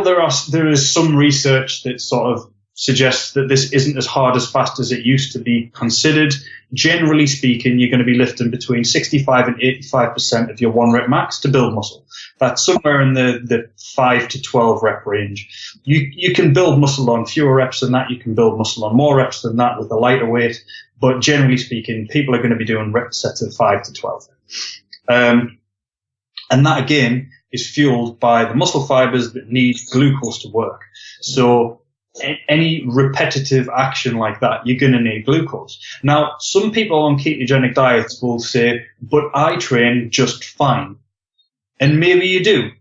there is some research that sort of suggests that this isn't as hard as fast as it used to be considered, generally speaking, you're going to be lifting between 65 and 85% of your 1 rep max to build muscle. That's somewhere in the 5 to 12 rep range. You can build muscle on fewer reps than that. You can build muscle on more reps than that with a lighter weight. But generally speaking, people are going to be doing rep sets of 5 to 12. And that, again, is fueled by the muscle fibers that need glucose to work. So any repetitive action like that, you're going to need glucose. Now, some people on ketogenic diets will say, but I train just fine. And maybe you do,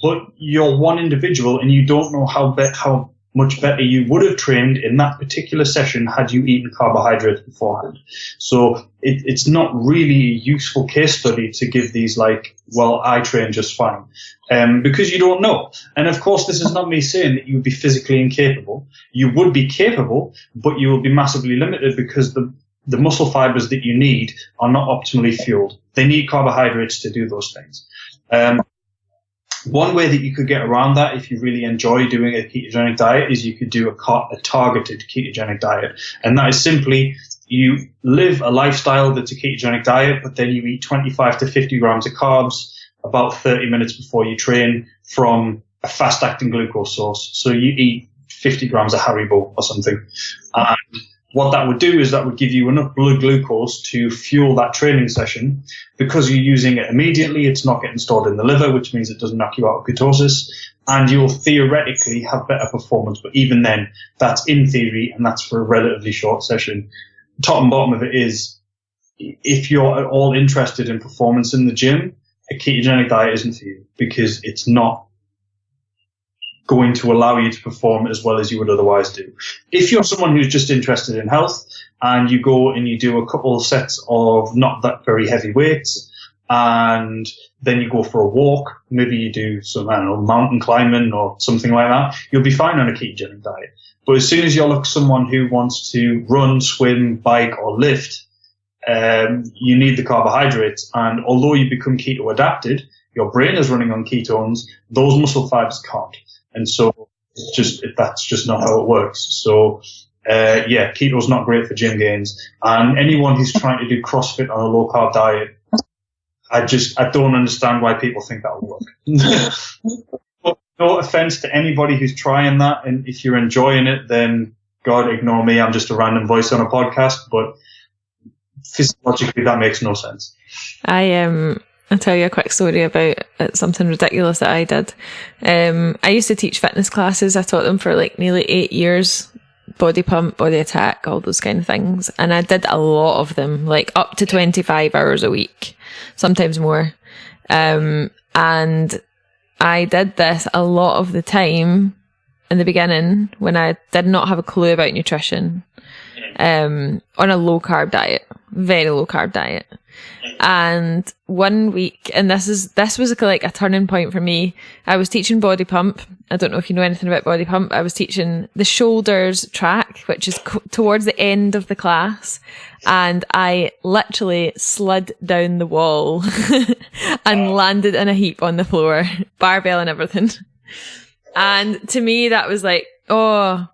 but you're one individual and you don't know how much better you would have trained in that particular session had you eaten carbohydrates beforehand. So it's not really a useful case study to give these like, well, I train just fine, because you don't know. And of course, this is not me saying that you would be physically incapable. You would be capable, but you will be massively limited because the muscle fibers that you need are not optimally fueled. They need carbohydrates to do those things. One way that you could get around that if you really enjoy doing a ketogenic diet is you could do a targeted ketogenic diet. And that is simply you live a lifestyle that's a ketogenic diet, but then you eat 25 to 50 grams of carbs about 30 minutes before you train from a fast-acting glucose source. So you eat 50 grams of Haribo or something. And what that would do is that would give you enough blood glucose to fuel that training session. Because you're using it immediately, it's not getting stored in the liver, which means it doesn't knock you out of ketosis, and you'll theoretically have better performance. But even then, that's in theory, and that's for a relatively short session. Top and bottom of it is, if you're at all interested in performance in the gym, a ketogenic diet isn't for you, because it's not going to allow you to perform as well as you would otherwise do. If you're someone who's just interested in health and you go and you do a couple of sets of not that very heavy weights and then you go for a walk, maybe you do some, I don't know, mountain climbing or something like that, you'll be fine on a ketogenic diet. But as soon as you're someone who wants to run, swim, bike or lift, you need the carbohydrates. And although you become keto adapted, your brain is running on ketones, those muscle fibers can't. And so that's just not how it works. So, keto's not great for gym gains. And anyone who's trying to do CrossFit on a low carb diet, I don't understand why people think that'll work. But no offense to anybody who's trying that. And if you're enjoying it, then God, ignore me. I'm just a random voice on a podcast, but physiologically that makes no sense. I'll tell you a quick story about something ridiculous that I did. I used to teach fitness classes. I taught them for like nearly 8 years. Body pump, body attack, all those kind of things. And I did a lot of them, like up to 25 hours a week, sometimes more. And I did this a lot of the time in the beginning when I did not have a clue about nutrition, on a low carb diet, very low carb diet. And one week, and this was like a turning point for me. I was teaching body pump. I don't know if you know anything about body pump. I was teaching the shoulders track, which is towards the end of the class. And I literally slid down the wall and landed in a heap on the floor, barbell and everything. And to me, that was like, oh,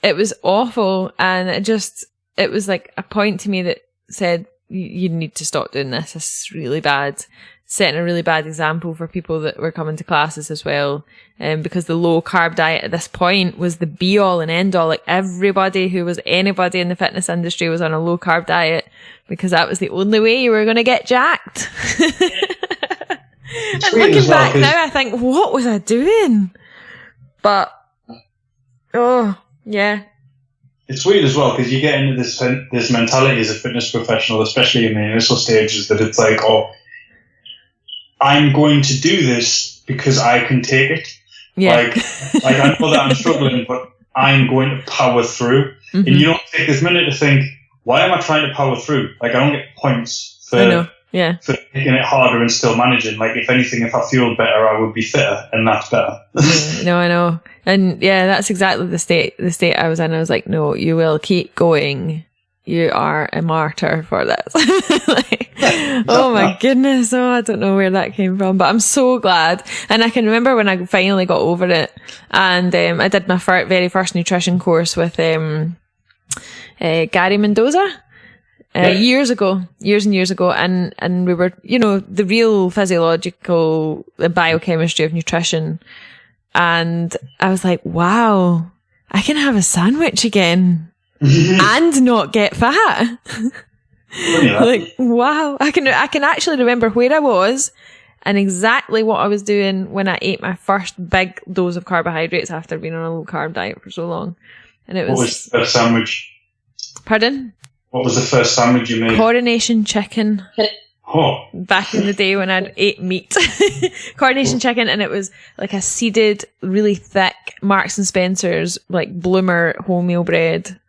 it was awful. And it was like a point to me that said, you need to stop doing this. This is really bad. Setting a really bad example for people that were coming to classes as well. Because the low carb diet at this point was the be all and end all. Like everybody who was anybody in the fitness industry was on a low carb diet because that was the only way you were going to get jacked. And looking back now, I think, what was I doing? But, oh, yeah. It's weird as well because you get into this mentality as a fitness professional, especially in the initial stages, that it's like, oh, I'm going to do this because I can take it. Yeah. Like I know that I'm struggling, but I'm going to power through. Mm-hmm. And you don't take this minute to think, why am I trying to power through? Like I don't get points for making it harder and still managing. Like if anything, if I fueled better, I would be fitter, and that's better. No, I know. And yeah, that's exactly the state I was in. I was like, no, you will keep going. You are a martyr for this. Like, oh my goodness. Oh, I don't know where that came from, but I'm so glad. And I can remember when I finally got over it, and I did my very first nutrition course with Gary Mendoza. Years and years ago, and we were, the real physiological biochemistry of nutrition. And I was like, wow, I can have a sandwich again and not get fat. Like, wow, I can actually remember where I was and exactly what I was doing when I ate my first big dose of carbohydrates after being on a low carb diet for so long. And it was. What was the first sandwich? Pardon? What was the first sandwich you made? Coronation chicken. Oh. Back in the day when I'd ate meat. Coronation chicken, and it was like a seeded, really thick Marks and Spencer's, like bloomer wholemeal bread,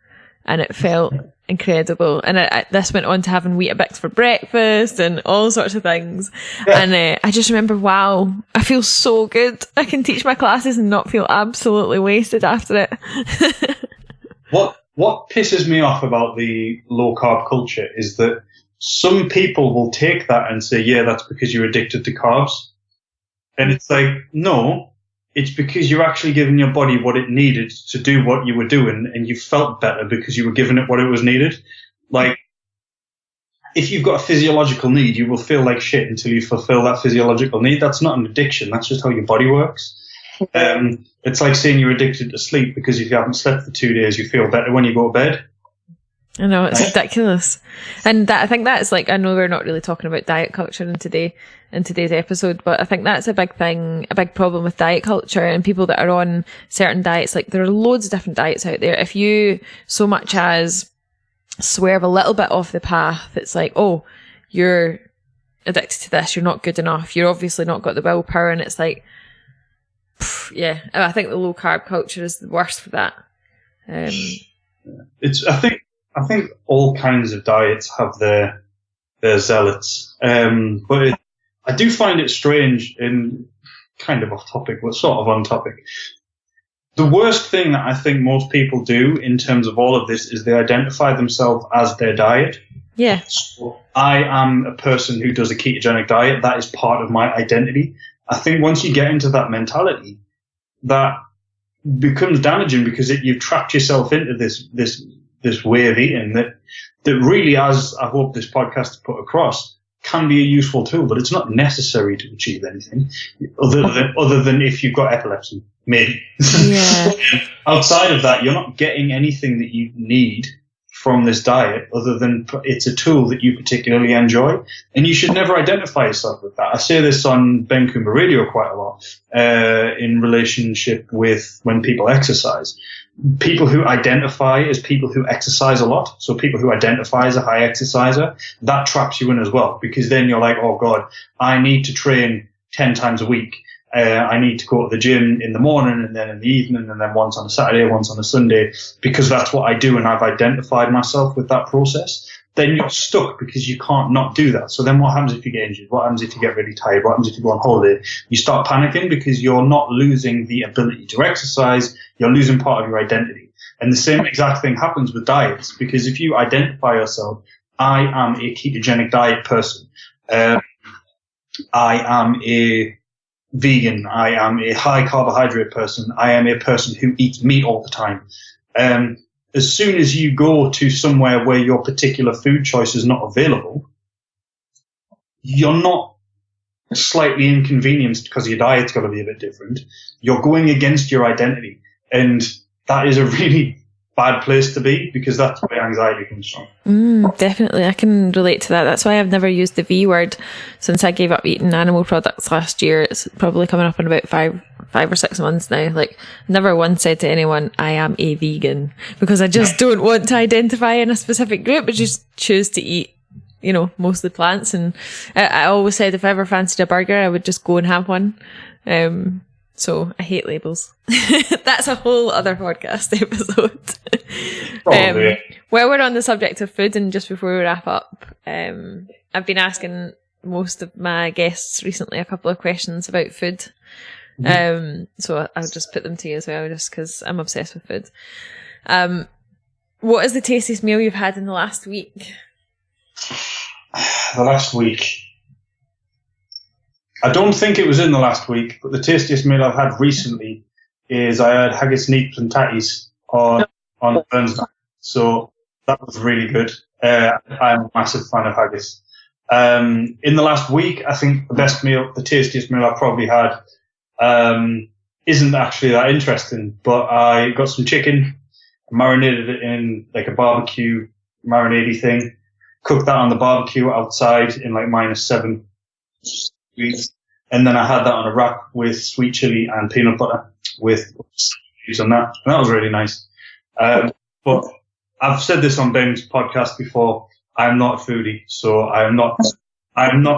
and it felt incredible. And this went on to having Weetabix for breakfast and all sorts of things. Yeah. And I just remember, wow, I feel so good. I can teach my classes and not feel absolutely wasted after it. What pisses me off about the low carb culture is that some people will take that and say, yeah, that's because you're addicted to carbs. And it's like, no, it's because you're actually giving your body what it needed to do what you were doing, and you felt better because you were giving it what it was needed. Like, if you've got a physiological need, you will feel like shit until you fulfill that physiological need. That's not an addiction. That's just how your body works. It's like saying you're addicted to sleep because if you haven't slept for 2 days, you feel better when you go to bed. I know, it's ridiculous. And I think that's like, I know we're not really talking about diet culture in today's episode, but I think that's a big thing, a big problem with diet culture and people that are on certain diets. Like, there are loads of different diets out there. If you so much as swerve a little bit off the path, it's like, oh, you're addicted to this, you're not good enough, you're obviously not got the willpower. And it's like, yeah, I think the low carb culture is the worst for that. I think all kinds of diets have their zealots, but I do find it strange and kind of off topic, but sort of on topic. The worst thing that I think most people do in terms of all of this is they identify themselves as their diet. Yeah. So I am a person who does a ketogenic diet. That is part of my identity. I think once you get into that mentality, that becomes damaging because you've trapped yourself into this way of eating that really, as I hope this podcast has put across, can be a useful tool, but it's not necessary to achieve anything other than if you've got epilepsy, maybe. Yeah. Outside of that, you're not getting anything that you need from this diet other than it's a tool that you particularly enjoy, and you should never identify yourself with that. I say this on Ben Coomber Radio quite a lot in relationship with when people exercise. People who identify as people who exercise a lot, so people who identify as a high exerciser, that traps you in as well, because then you're like, oh God, I need to train 10 times a week. I need to go to the gym in the morning and then in the evening and then once on a Saturday, once on a Sunday, because that's what I do and I've identified myself with that process. then you're stuck because you can't not do that. So then what happens if you get injured? What happens if you get really tired? What happens if you go on holiday? You start panicking because you're not losing the ability to exercise. You're losing part of your identity. And the same exact thing happens with diets, because if you identify yourself, I am a ketogenic diet person. I am a vegan. I am a high carbohydrate person. I am a person who eats meat all the time. As soon as you go to somewhere where your particular food choice is not available, you're not slightly inconvenienced because your diet's got to be a bit different. You're going against your identity. And that is a really bad place to be, because that's where anxiety comes from. Definitely. I can relate to that. That's why I've never used the V word since I gave up eating animal products last year. It's probably coming up in about five or 6 months now. Like, never once said to anyone, I am a vegan, because I just don't want to identify in a specific group, but just choose to eat, mostly plants. And I always said if I ever fancied a burger, I would just go and have one. So I hate labels. That's a whole other podcast episode. While we're on the subject of food, and just before we wrap up, I've been asking most of my guests recently a couple of questions about food. So I'll just put them to you as well, just because I'm obsessed with food. What is the tastiest meal you've had in the last week? The last week? I don't think it was in the last week, but the tastiest meal I've had recently is I had haggis neeps and tatties on Wednesday. So that was really good. I'm a massive fan of haggis. In the last week, I think the tastiest meal I've probably had isn't actually that interesting, but I got some chicken, marinated it in like a barbecue marinade thing, cooked that on the barbecue outside in like -7 degrees, and then I had that on a wrap with sweet chili and peanut butter with juice on that, and that was really nice. But I've said this on Ben's podcast before, I'm not a foodie, so I'm not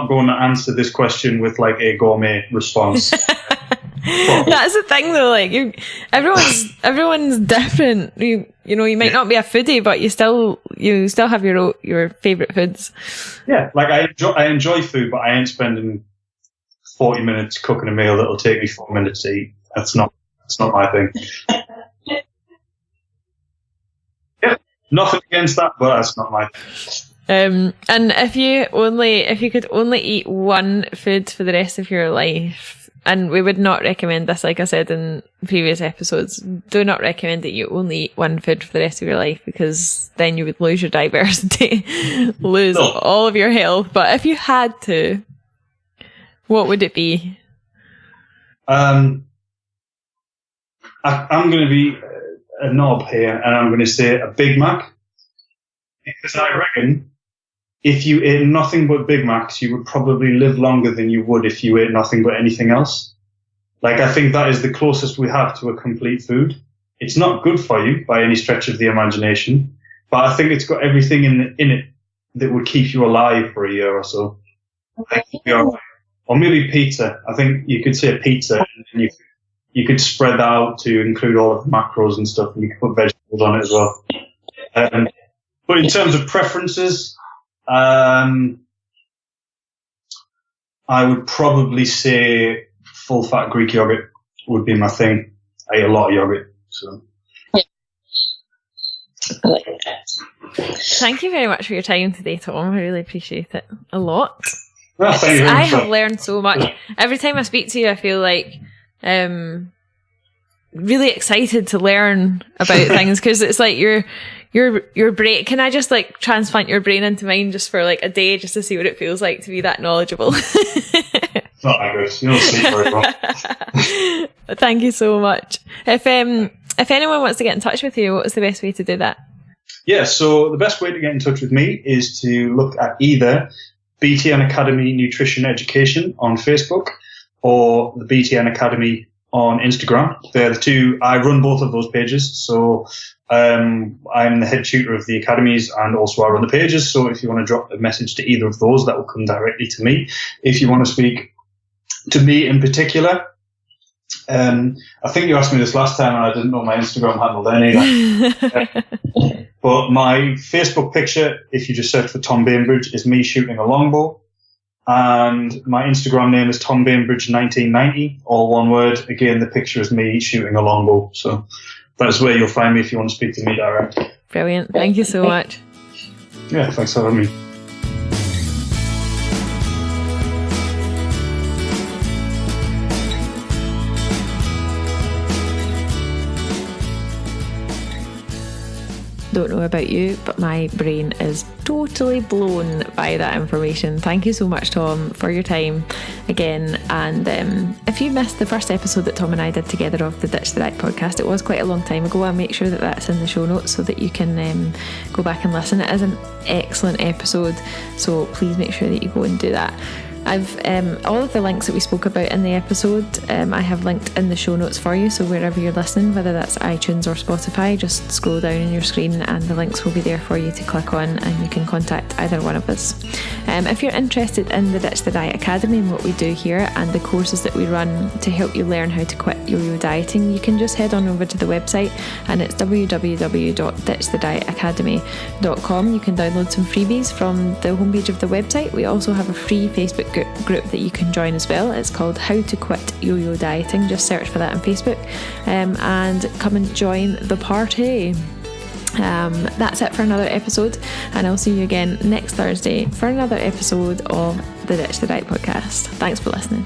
going to answer this question with like a gourmet response. That's the thing though, like everyone's different. You might not be a foodie, but you still have your favourite foods. Yeah, like I enjoy food, but I ain't spending 40 minutes cooking a meal that'll take me 4 minutes to eat. That's not my thing. Yeah, nothing against that, but that's not my thing. And if you could only eat one food for the rest of your life, and we would not recommend this, like I said in previous episodes, do not recommend that you only eat one food for the rest of your life, because then you would lose your diversity, lose all of your health. But if you had to, what would it be? I'm going to be a knob here, and I'm going to say a Big Mac, because I reckon if you ate nothing but Big Macs, you would probably live longer than you would if you ate nothing but anything else. Like, I think that is the closest we have to a complete food. It's not good for you by any stretch of the imagination, but I think it's got everything in it that would keep you alive for a year or so. Or maybe pizza. I think you could say pizza, and you could spread that out to include all of the macros and stuff, and you could put vegetables on it as well. But in terms of preferences, I would probably say full-fat Greek yogurt would be my thing. I eat a lot of yogurt, so. Yeah. I like that. Thank you very much for your time today, Tom. I really appreciate it a lot. Well, thank you very much. I have learned so much. Every time I speak to you, I feel like really excited to learn about things, because it's like your brain. Can I just like transplant your brain into mine just for like a day, just to see what it feels like to be that knowledgeable? It's not that good. You don't sleep very well. Thank you so much. If anyone wants to get in touch with you, what's the best way to do that? Yeah, so the best way to get in touch with me is to look at either BTN Academy Nutrition Education on Facebook or the BTN Academy on Instagram. They're the two. I run both of those pages. So I'm the head tutor of the academies, and also I run the pages. So if you want to drop a message to either of those, that will come directly to me. If you want to speak to me in particular, I think you asked me this last time and I didn't know my Instagram handle then either. But my Facebook picture, if you just search for Tom Bainbridge, is me shooting a longbow. And my Instagram name is Tom Bainbridge 1990, all one word. Again, the picture is me shooting a longbow. So that's where you'll find me if you want to speak to me direct. Brilliant. Thank you so much. Yeah, thanks for having me. Don't know about you, but my brain is totally blown by that information. Thank you so much, Tom, for your time again. And if you missed the first episode that Tom and I did together of the Ditch the Diet podcast, it was quite a long time ago. I'll make sure that that's in the show notes so that you can go back and listen. It is an excellent episode, so please make sure that you go and do that. I've all of the links that we spoke about in the episode, I have linked in the show notes for you. So wherever you're listening, whether that's iTunes or Spotify, just scroll down on your screen and the links will be there for you to click on, and you can contact either one of us. If you're interested in the Ditch the Diet Academy and what we do here and the courses that we run to help you learn how to quit yo-yo dieting, you can just head on over to the website, and it's www.ditchthedietacademy.com. You can download some freebies from the homepage of the website. We also have a free Facebook group that you can join as well. It's called How to Quit Yo-Yo Dieting. Just search for that on Facebook and come and join the party. That's it for another episode, and I'll see you again next Thursday for another episode of the Ditch the Diet podcast. Thanks for listening.